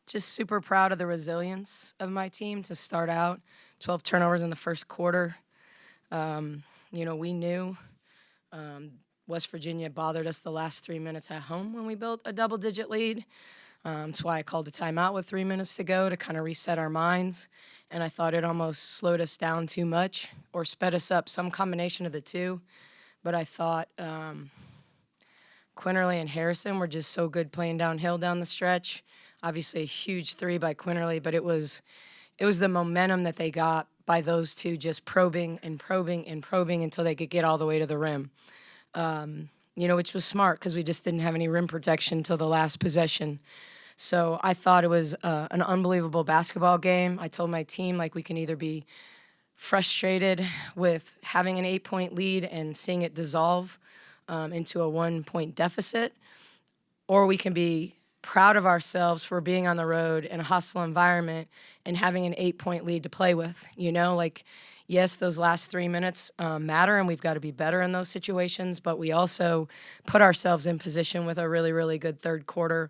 Just super proud of the resilience of my team to start out. 12 turnovers in the first quarter. We knew West Virginia bothered us the last 3 minutes at home when we built a double-digit lead. That's why I called a timeout with 3 minutes to go to kind of reset our minds. And I thought it almost slowed us down too much or sped us up, some combination of the two. But I thought Quinterly and Harrison were just so good playing downhill down the stretch. Obviously a huge three by Quinterly, but it was the momentum that they got by those two just probing and probing and probing until they could get all the way to the rim. Which was smart because we just didn't have any rim protection until the last possession. So I thought it was an unbelievable basketball game. I told my team, we can either be frustrated with having an 8-point lead and seeing it dissolve into a 1-point deficit, or we can be proud of ourselves for being on the road in a hostile environment and having an 8-point lead to play with. Yes, those last 3 minutes matter, and we've got to be better in those situations, but we also put ourselves in position with a really, really good third quarter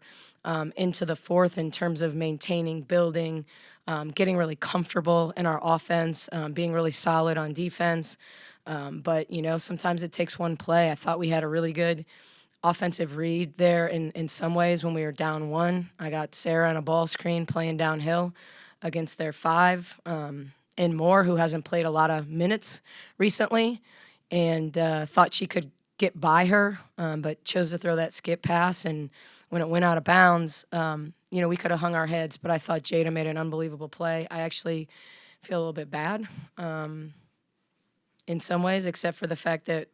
into the fourth in terms of maintaining, building, getting really comfortable in our offense, being really solid on defense. But sometimes it takes one play. I thought we had a really good offensive read there in some ways when we were down one. I got Sarah on a ball screen playing downhill against their five. And Moore, who hasn't played a lot of minutes recently, and thought she could get by her, but chose to throw that skip pass. And when it went out of bounds, we could have hung our heads, but I thought Jada made an unbelievable play. I actually feel a little bit bad in some ways, except for the fact that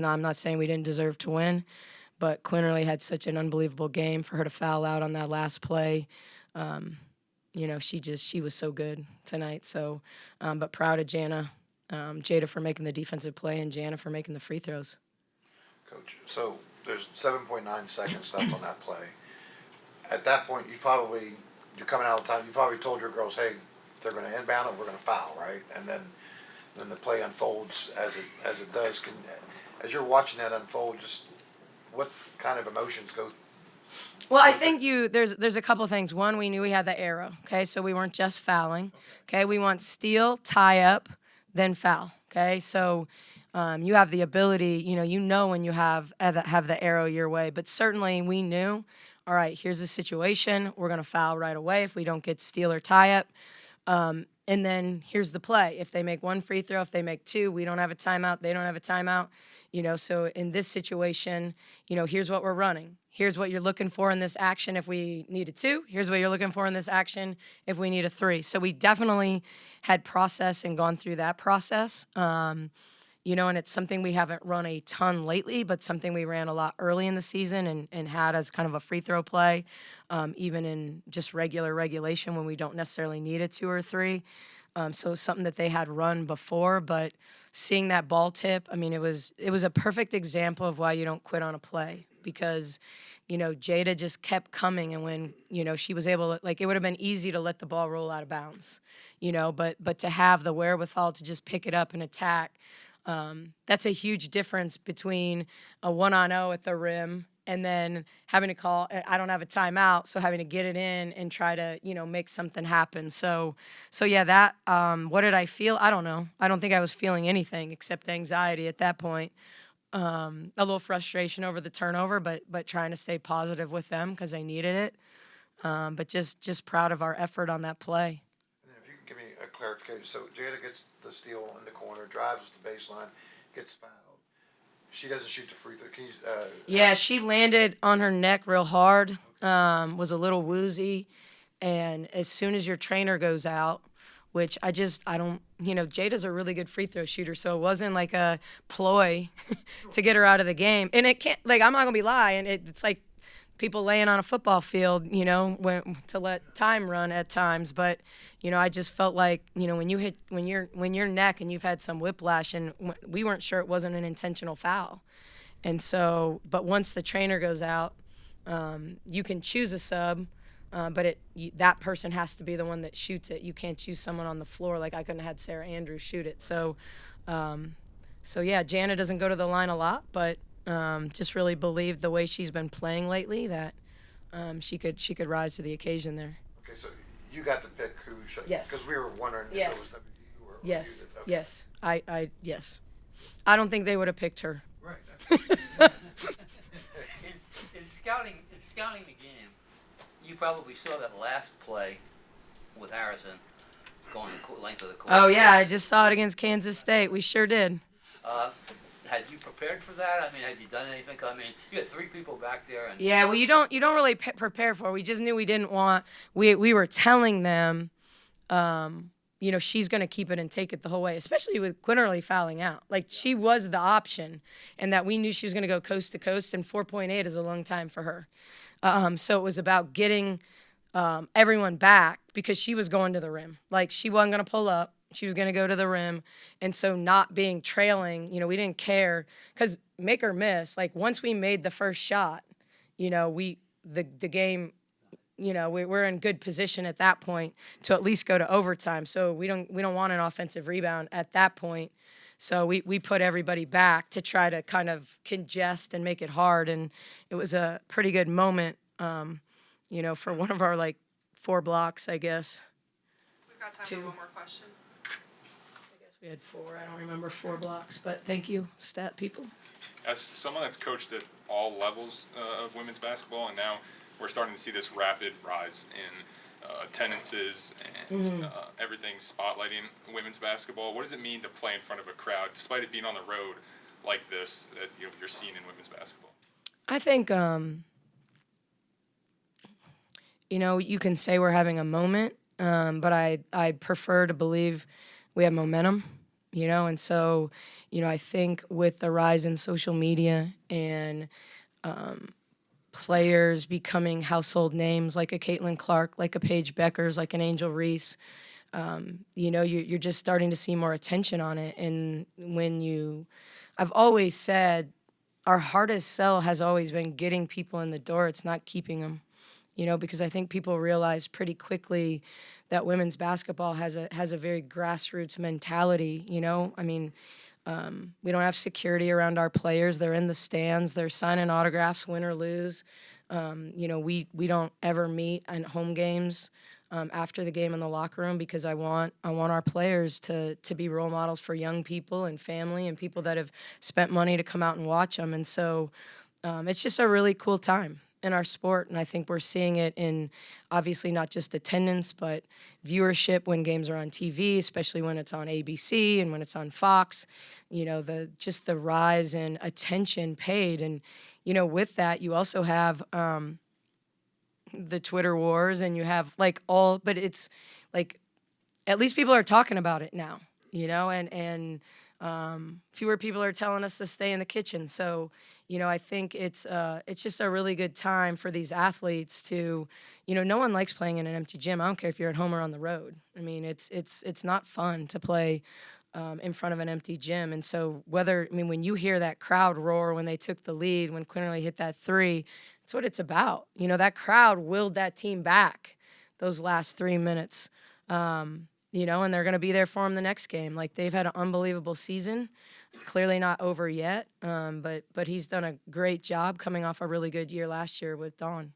I'm not saying we didn't deserve to win, but Quinterly had such an unbelievable game. For her to foul out on that last play, she was so good tonight. So, but proud of Jada for making the defensive play and Jana for making the free throws. Coach, so there's 7.9 seconds left on that play. At that point, you're coming out of the time, you probably told your girls, hey, they're going to inbound it, we're going to foul, right? And then the play unfolds as it does. As you're watching that unfold, just what kind of emotions go? Well, I think there's a couple of things. One, we knew we had the arrow, okay? So we weren't just fouling, okay? We want steal, tie up, then foul, okay? So you have the ability, when you have the arrow your way. But certainly we knew, all right, here's the situation. We're going to foul right away if we don't get steal or tie up. And then here's the play. If they make one free throw, if they make two, we don't have a timeout, they don't have a timeout. So in this situation, here's what we're running. Here's what you're looking for in this action if we need a two. Here's what you're looking for in this action if we need a three. So we definitely had processed and gone through that process. And it's something we haven't run a ton lately, but something we ran a lot early in the season and had as kind of a free throw play, even in just regular regulation when we don't necessarily need a two or three. So it's something that they had run before, but seeing that ball tip, it was a perfect example of why you don't quit on a play, because, Jada just kept coming, and when, she was able to, it would have been easy to let the ball roll out of bounds, but to have the wherewithal to just pick it up and attack, that's a huge difference between a 1-on-0 at the rim and then having to call, I don't have a timeout, so having to get it in and try to, make something happen. So yeah, that, what did I feel? I don't know. I don't think I was feeling anything except anxiety at that point. A little frustration over the turnover, but trying to stay positive with them because they needed it. But just proud of our effort on that play. And if you can give me a clarification. So Jada gets the steal in the corner, drives the baseline, gets fouled. She doesn't shoot the free throw. Yeah, she landed on her neck real hard, was a little woozy. And as soon as your trainer goes out, which Jada's a really good free throw shooter, so it wasn't like a ploy to get her out of the game. And it can't, I'm not going to be lying. It's like people laying on a football field, to let time run at times. But, I just felt like, when your neck and you've had some whiplash, and we weren't sure it wasn't an intentional foul. And so, but once the trainer goes out, you can choose a sub, but that person has to be the one that shoots it. You can't choose someone on the floor. Like I couldn't have had Sarah Andrews shoot it. So yeah, Jana doesn't go to the line a lot, but just really believed the way she's been playing lately that she could rise to the occasion there. you got to pick who should. Yes. Because we were wondering if it Yes. was WVU or Yes. you did. Okay. Yes. Yes. I don't think they would have picked her. Right. In scouting the game, you probably saw that last play with Harrison going the length of the court. Oh yeah, I just saw it against Kansas State. We sure did. Had you prepared for that? I mean, had you done anything? I mean, you had 3 people back there, and Yeah, well, you don't really prepare for it. We just knew we didn't want. We were telling them, she's going to keep it and take it the whole way, especially with Quinterly fouling out. Like she was the option, and that we knew she was going to go coast to coast, and 4.8 is a long time for her. So it was about getting everyone back because she was going to the rim. Like she wasn't going to pull up. She was going to go to the rim. And so not being trailing, we didn't care. Because make or miss, like once we made the first shot, the game, we're in good position at that point to at least go to overtime. So we don't want an offensive rebound at that point. So we put everybody back to try to kind of congest and make it hard. And it was a pretty good moment, for one of our 4 blocks, I guess. We've got time 2. for one more question. I guess we had 4. I don't remember 4 blocks, but thank you, stat people. As someone that's coached at all levels of women's basketball, and now we're starting to see this rapid rise in attendances and everything spotlighting women's basketball, what does it mean to play in front of a crowd, despite it being on the road like this that you're seeing in women's basketball? I think, you can say we're having a moment, but I prefer to believe we have momentum, and so, I think with the rise in social media and players becoming household names like a Caitlin Clark, like a Paige Beckers, like an Angel Reese, you're just starting to see more attention on it. And I've always said our hardest sell has always been getting people in the door. It's not keeping them, because I think people realize pretty quickly that women's basketball has a very grassroots mentality. I mean, we don't have security around our players. They're in the stands. They're signing autographs, win or lose. We don't ever meet at home games after the game in the locker room because I want our players to be role models for young people and family and people that have spent money to come out and watch them. And so it's just a really cool time in our sport, and I think we're seeing it in obviously not just attendance, but viewership when games are on TV, especially when it's on ABC and when it's on Fox. The rise in attention paid, and with that you also have the Twitter wars, and you have but it's like at least people are talking about it now, and fewer people are telling us to stay in the kitchen. So, I think it's just a really good time for these athletes to, no one likes playing in an empty gym. I don't care if you're at home or on the road. I mean, it's not fun to play in front of an empty gym. And so when you hear that crowd roar when they took the lead, when Quinterly hit that 3, that's what it's about. That crowd willed that team back those last 3 minutes. And they're going to be there for him the next game. Like, they've had an unbelievable season. It's clearly not over yet, but he's done a great job coming off a really good year last year with Dawn.